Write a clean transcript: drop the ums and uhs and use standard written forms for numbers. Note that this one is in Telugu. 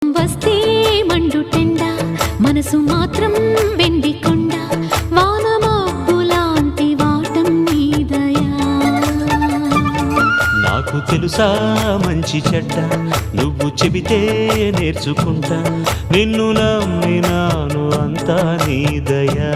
వస్తే మండుటెండ మనసు మాత్రం వెండి కొండ వానమబ్బులాంటి వాటం నీదయా. నాకు తెలుసా మంచి చెడ్డ నువ్వు చెబితే నేర్చుకుంటా నిన్ను నమ్మినాను అంతా నీదయా.